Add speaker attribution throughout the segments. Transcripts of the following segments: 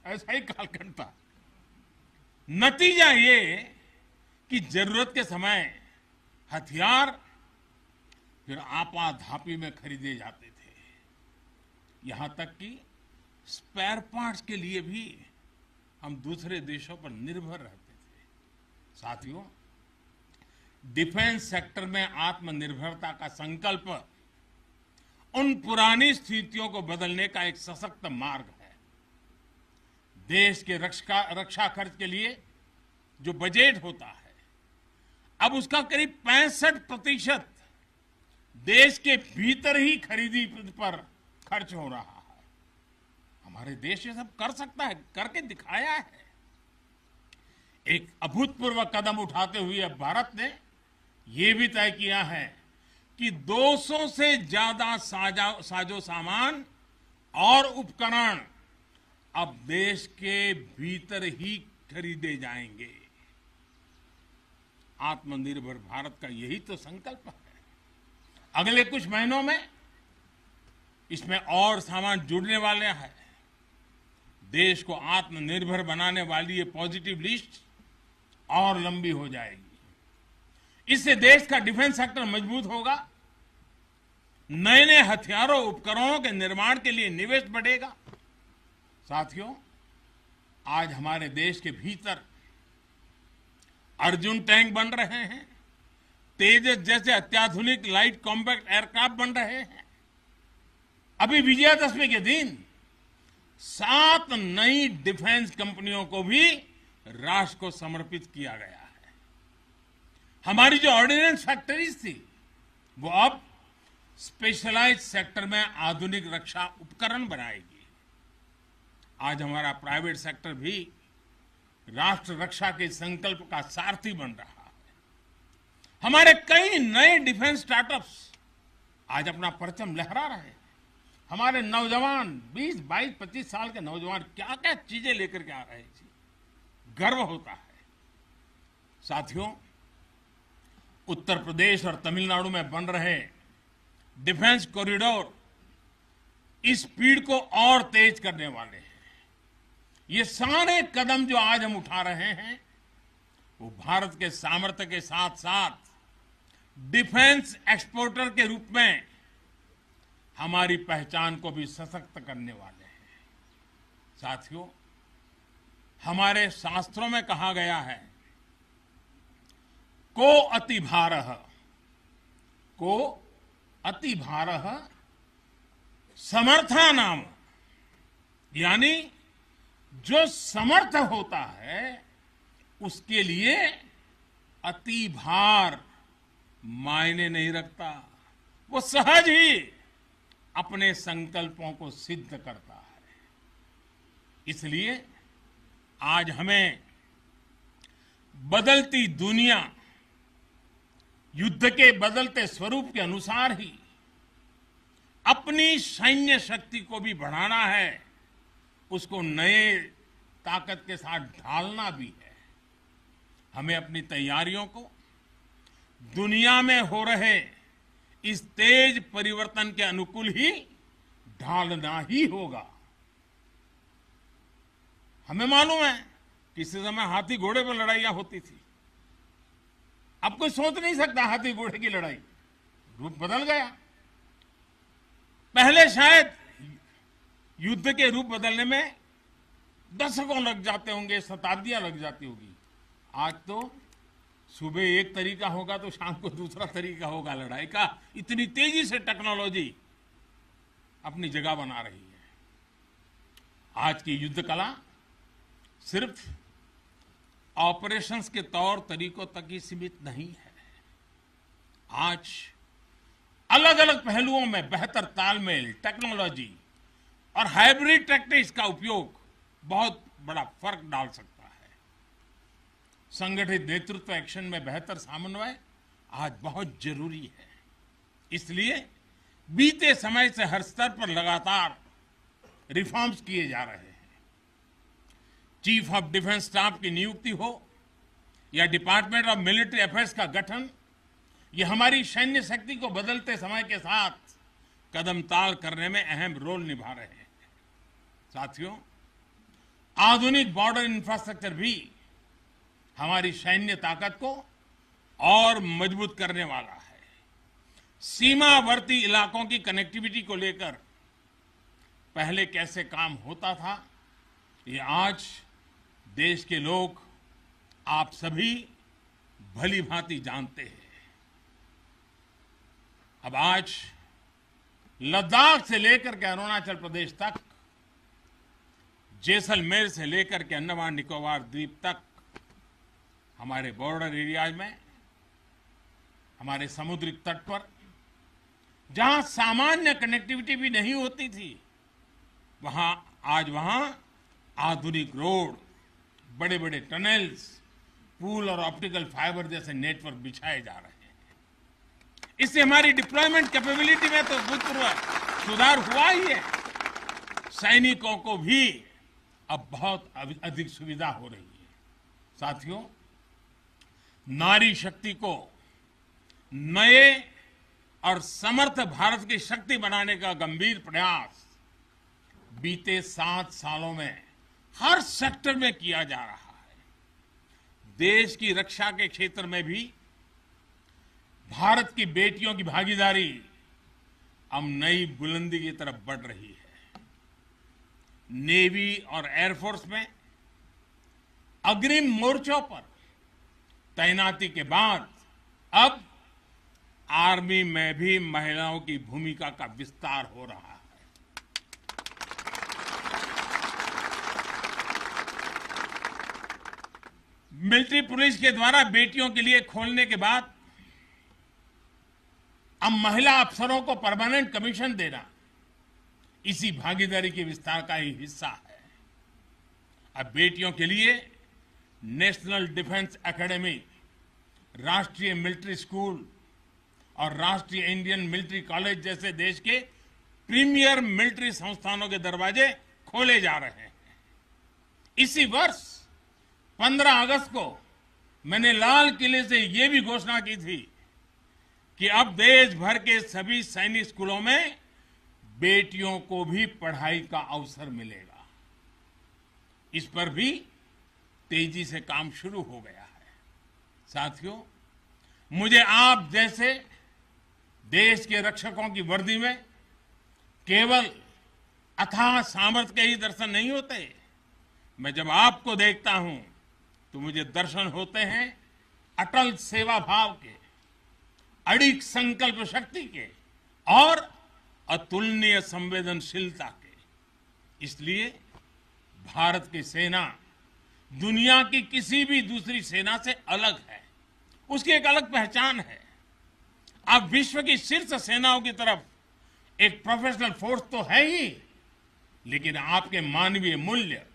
Speaker 1: ऐसा ही कालखंड था। नतीजा ये कि जरूरत के समय हथियार फिर आपाधापी में खरीदे जाते थे। यहां तक कि स्पेयर पार्ट्स के लिए भी हम दूसरे देशों पर निर्भर रहते थे। साथियों, डिफेंस सेक्टर में आत्मनिर्भरता का संकल्प उन पुरानी स्थितियों को बदलने का एक सशक्त मार्ग है। देश के रक्षा खर्च के लिए जो बजट होता है, अब उसका करीब 65% देश के भीतर ही खरीदी पर खर्च हो रहा है। हमारे देश ये सब कर सकता है, करके दिखाया है। एक अभूतपूर्व कदम उठाते हुए अब भारत ने यह भी तय किया है कि 200 से ज्यादा साजो सामान और उपकरण अब देश के भीतर ही खरीदे जाएंगे। आत्मनिर्भर भारत का यही तो संकल्प है। अगले कुछ महीनों में इसमें और सामान जुड़ने वाले हैं। देश को आत्मनिर्भर बनाने वाली ये पॉजिटिव लिस्ट और लंबी हो जाएगी। इससे देश का डिफेंस सेक्टर मजबूत होगा, नए नए हथियारों उपकरणों के निर्माण के लिए निवेश बढ़ेगा। साथियों, आज हमारे देश के भीतर अर्जुन टैंक बन रहे हैं, तेजस जैसे अत्याधुनिक लाइट कॉम्पैक्ट एयरक्राफ्ट बन रहे हैं। अभी विजयादशमी के दिन 7 नई डिफेंस कंपनियों को भी राष्ट्र को समर्पित किया गया है। हमारी जो ऑर्डिनेंस फैक्ट्रीज थी वो अब स्पेशलाइज्ड सेक्टर में आधुनिक रक्षा उपकरण बनाएगी। आज हमारा प्राइवेट सेक्टर भी राष्ट्र रक्षा के संकल्प का सारथी बन रहा है। हमारे कई नए डिफेंस स्टार्टअप्स आज अपना परचम लहरा रहे हैं। हमारे नौजवान 20, 22, 25 साल के नौजवान क्या क्या चीजें लेकर के आ रहे हैं, गर्व होता है। साथियों, उत्तर प्रदेश और तमिलनाडु में बन रहे डिफेंस कॉरिडोर इस स्पीड को और तेज करने वाले हैं। ये सारे कदम जो आज हम उठा रहे हैं वो भारत के सामर्थ्य के साथ साथ डिफेंस एक्सपोर्टर के रूप में हमारी पहचान को भी सशक्त करने वाले हैं। साथियों, हमारे शास्त्रों में कहा गया है, को अति भारः समर्था नाम, यानी जो समर्थ होता है उसके लिए अति भार मायने नहीं रखता। वो सहज ही अपने संकल्पों को सिद्ध करता है। इसलिए आज हमें बदलती दुनिया, युद्ध के बदलते स्वरूप के अनुसार ही अपनी सैन्य शक्ति को भी बढ़ाना है, उसको नए ताकत के साथ ढालना भी है। हमें अपनी तैयारियों को दुनिया में हो रहे इस तेज परिवर्तन के अनुकूल ही ढालना ही होगा। हमें मालूम है किसी समय हाथी घोड़े पर लड़ाइयां होती थी। अब कोई सोच नहीं सकता हाथी घोड़े की लड़ाई, रूप बदल गया। पहले शायद युद्ध के रूप बदलने में दशकों लग जाते होंगे, शताब्दियां लग जाती होगी। आज तो सुबह एक तरीका होगा तो शाम को दूसरा तरीका होगा लड़ाई का। इतनी तेजी से टेक्नोलॉजी अपनी जगह बना रही है। आज की युद्ध कला सिर्फ ऑपरेशंस के तौर तरीकों तक ही सीमित नहीं है। आज अलग अलग पहलुओं में बेहतर तालमेल, टेक्नोलॉजी और हाइब्रिड टैक्टिक्स का उपयोग बहुत बड़ा फर्क डाल सकता है। संगठित नेतृत्व एक्शन में बेहतर समन्वय आज बहुत जरूरी है। इसलिए बीते समय से हर स्तर पर लगातार रिफॉर्म्स किए जा रहे हैं। चीफ ऑफ डिफेंस स्टाफ की नियुक्ति हो या डिपार्टमेंट ऑफ मिलिट्री अफेयर्स का गठन, ये हमारी सैन्य शक्ति को बदलते समय के साथ कदम ताल करने में अहम रोल निभा रहे हैं। साथियों, आधुनिक बॉर्डर इंफ्रास्ट्रक्चर भी हमारी सैन्य ताकत को और मजबूत करने वाला है। सीमावर्ती इलाकों की कनेक्टिविटी को लेकर पहले कैसे काम होता था, ये आज देश के लोग, आप सभी भली भांति जानते हैं। अब आज लद्दाख से लेकर के अरुणाचल प्रदेश तक, जैसलमेर से लेकर के अंडमान निकोबार द्वीप तक, हमारे बॉर्डर एरियाज में, हमारे समुद्री तट पर जहां सामान्य कनेक्टिविटी भी नहीं होती थी, आज वहां आधुनिक रोड, बड़े बड़े टनल्स, पूल और ऑप्टिकल फाइबर जैसे नेटवर्क बिछाए जा रहे हैं। इससे हमारी डिप्लॉयमेंट कैपेबिलिटी में तो भूतपूर्व सुधार हुआ ही है। सैनिकों को भी अब बहुत अधिक सुविधा हो रही है। साथियों, नारी शक्ति को नए और समर्थ भारत की शक्ति बनाने का गंभीर प्रयास बीते 7 सालों में हर सेक्टर में किया जा रहा है। देश की रक्षा के क्षेत्र में भी भारत की बेटियों की भागीदारी अब नई बुलंदी की तरफ बढ़ रही है। नेवी और एयरफोर्स में अग्रिम मोर्चों पर तैनाती के बाद अब आर्मी में भी महिलाओं की भूमिका का विस्तार हो रहा है। मिलिट्री पुलिस के द्वारा बेटियों के लिए खोलने के बाद अब महिला अफसरों को परमानेंट कमीशन देना इसी भागीदारी के विस्तार का ही हिस्सा है। अब बेटियों के लिए नेशनल डिफेंस एकेडमी, राष्ट्रीय मिलिट्री स्कूल और राष्ट्रीय इंडियन मिलिट्री कॉलेज जैसे देश के प्रीमियर मिलिट्री संस्थानों के दरवाजे खोले जा रहे हैं। इसी वर्ष 15 अगस्त को मैंने लाल किले से यह भी घोषणा की थी कि अब देश भर के सभी सैनिक स्कूलों में बेटियों को भी पढ़ाई का अवसर मिलेगा। इस पर भी तेजी से काम शुरू हो गया है। साथियों, मुझे आप जैसे देश के रक्षकों की वर्दी में केवल अथाह सामर्थ्य के ही दर्शन नहीं होते। मैं जब आपको देखता हूं तो मुझे दर्शन होते हैं अटल सेवा भाव के, अडिग संकल्प शक्ति के और अतुलनीय संवेदनशीलता के। इसलिए भारत की सेना दुनिया की किसी भी दूसरी सेना से अलग है। उसकी एक अलग पहचान है। अब विश्व की शीर्ष सेनाओं की तरफ एक प्रोफेशनल फोर्स तो है ही, लेकिन आपके मानवीय मूल्य,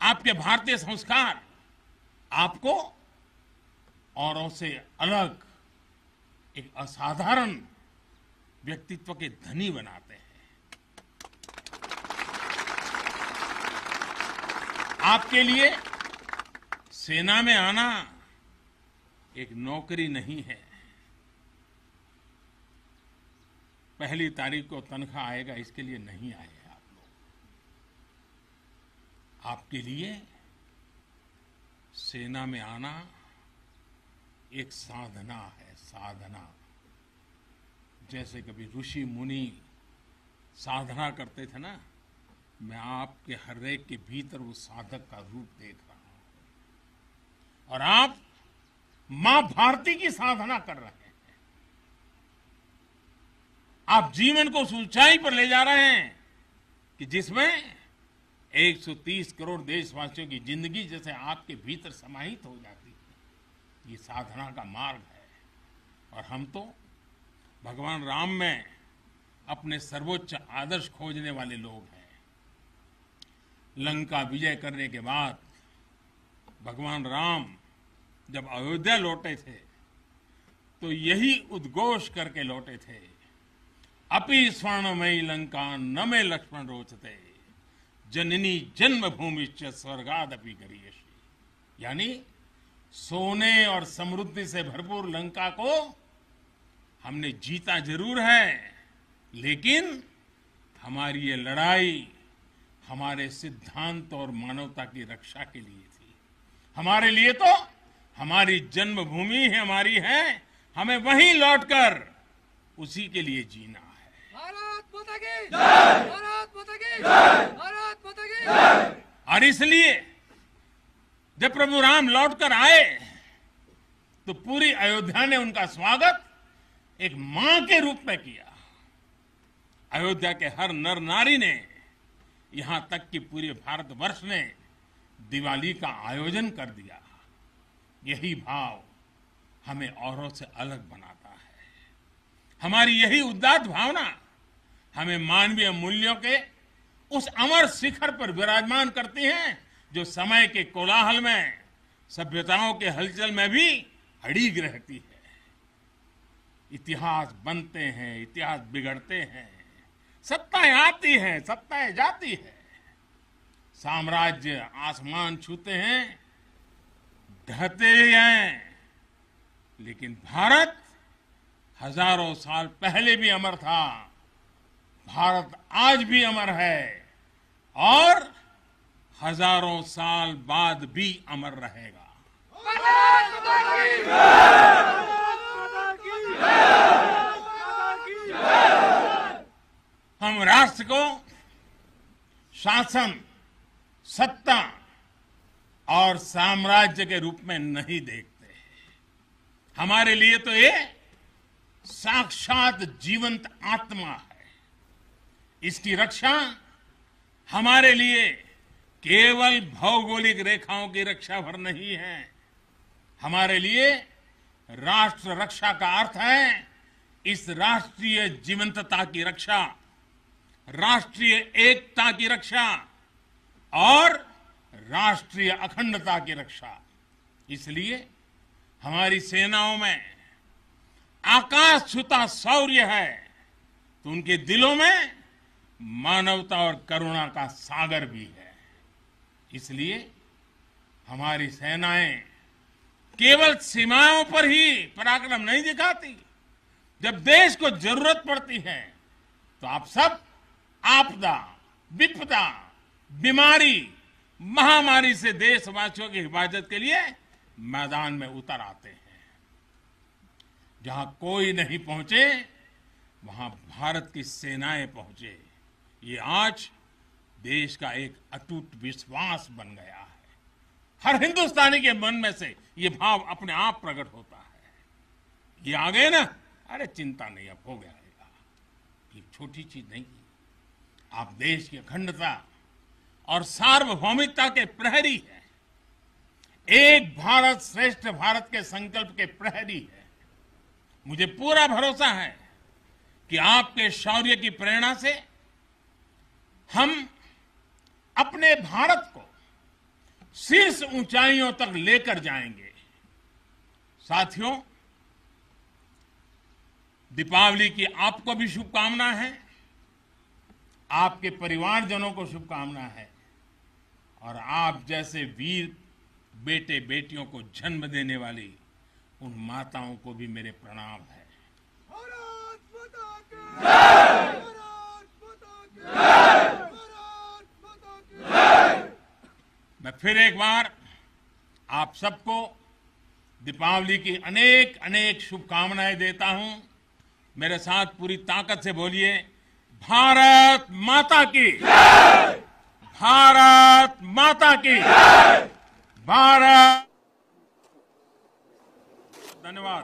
Speaker 1: आपके भारतीय संस्कार आपको औरों से अलग एक असाधारण व्यक्तित्व के धनी बनाते हैं। आपके लिए सेना में आना एक नौकरी नहीं है। पहली तारीख को तनख्वाह आएगा इसके लिए नहीं आए आप लोग। आपके लिए सेना में आना एक साधना है, साधना। जैसे कभी ऋषि मुनि साधना करते थे ना, मैं आपके हर एक के भीतर वो साधक का रूप देख रहा हूं। और आप मां भारती की साधना कर रहे हैं। आप जीवन को उस ऊंचाई पर ले जा रहे हैं कि जिसमें 130 करोड़ देशवासियों की जिंदगी जैसे आपके भीतर समाहित हो जाती है। ये साधना का मार्ग है। और हम तो भगवान राम में अपने सर्वोच्च आदर्श खोजने वाले लोग हैं। लंका विजय करने के बाद भगवान राम जब अयोध्या लौटे थे तो यही उद्घोष करके लौटे थे, अपि स्वर्णमयी लंका न मे लक्ष्मण रोचते, जननी जन्मभूमिश्च स्वर्गादपि गरीयसी। यानी सोने और समृद्धि से भरपूर लंका को हमने जीता जरूर है, लेकिन हमारी ये लड़ाई हमारे सिद्धांत और मानवता की रक्षा के लिए थी। हमारे लिए तो हमारी जन्मभूमि हमारी है, हमें वहीं लौटकर उसी के लिए जीना है।
Speaker 2: भारत माता की जय, भारत माता की जय, भारत माता की जय।
Speaker 1: और इसलिए जब प्रभु राम लौटकर आए तो पूरी अयोध्या ने उनका स्वागत एक मां के रूप में किया। अयोध्या के हर नर नारी ने, यहां तक कि पूरे भारतवर्ष ने दिवाली का आयोजन कर दिया। यही भाव हमें औरों से अलग बनाता है। हमारी यही उदात्त भावना हमें मानवीय मूल्यों के उस अमर शिखर पर विराजमान करती है जो समय के कोलाहल में, सभ्यताओं के हलचल में भी अड़िग रहती है। इतिहास बनते हैं, इतिहास बिगड़ते हैं, सत्ताएं आती हैं, सत्ताएं जाती है, साम्राज्य आसमान छूते हैं, ढहते हैं, लेकिन भारत हजारों साल पहले भी अमर था, भारत आज भी अमर है और हजारों साल बाद भी अमर रहेगा। हम राष्ट्र को शासन, सत्ता और साम्राज्य के रूप में नहीं देखते। हमारे लिए तो ये साक्षात जीवंत आत्मा है। इसकी रक्षा हमारे लिए केवल भौगोलिक रेखाओं की रक्षा भर नहीं है। हमारे लिए राष्ट्र रक्षा का अर्थ है इस राष्ट्रीय जीवंतता की रक्षा, राष्ट्रीय एकता की रक्षा और राष्ट्रीय अखंडता की रक्षा। इसलिए हमारी सेनाओं में आकाश छूता शौर्य है तो उनके दिलों में मानवता और करुणा का सागर भी है। इसलिए हमारी सेनाएं केवल सीमाओं पर ही पराक्रम नहीं दिखाती। जब देश को जरूरत पड़ती है तो आप सब आपदा, विपदा, बीमारी, महामारी से देशवासियों की हिफाजत के लिए मैदान में उतर आते हैं। जहां कोई नहीं पहुंचे वहां भारत की सेनाएं पहुंचे। ये आज देश का एक अटूट विश्वास बन गया है। हर हिंदुस्तानी के मन में से ये भाव अपने आप प्रकट होता है। ये आ गए ना, अरे चिंता नहीं, अब हो गया। ये छोटी चीज नहीं, आप देश की अखंडता और सार्वभौमिकता के प्रहरी हैं। एक भारत श्रेष्ठ भारत के संकल्प के प्रहरी हैं। मुझे पूरा भरोसा है कि आपके शौर्य की प्रेरणा से हम अपने भारत को शीर्ष ऊंचाइयों तक लेकर जाएंगे। साथियों, दीपावली की आपको भी शुभकामना है, आपके परिवारजनों को शुभकामना है और आप जैसे वीर बेटे बेटियों को जन्म देने वाली उन माताओं को भी मेरे प्रणाम है।
Speaker 2: भारत माता की जय, भारत माता की जय, भारत माता की जय।
Speaker 1: मैं फिर एक बार आप सबको दीपावली की अनेक अनेक शुभकामनाएं देता हूं। मेरे साथ पूरी ताकत से बोलिए, भारत माता की जय, भारत माता की जय, भारत। धन्यवाद।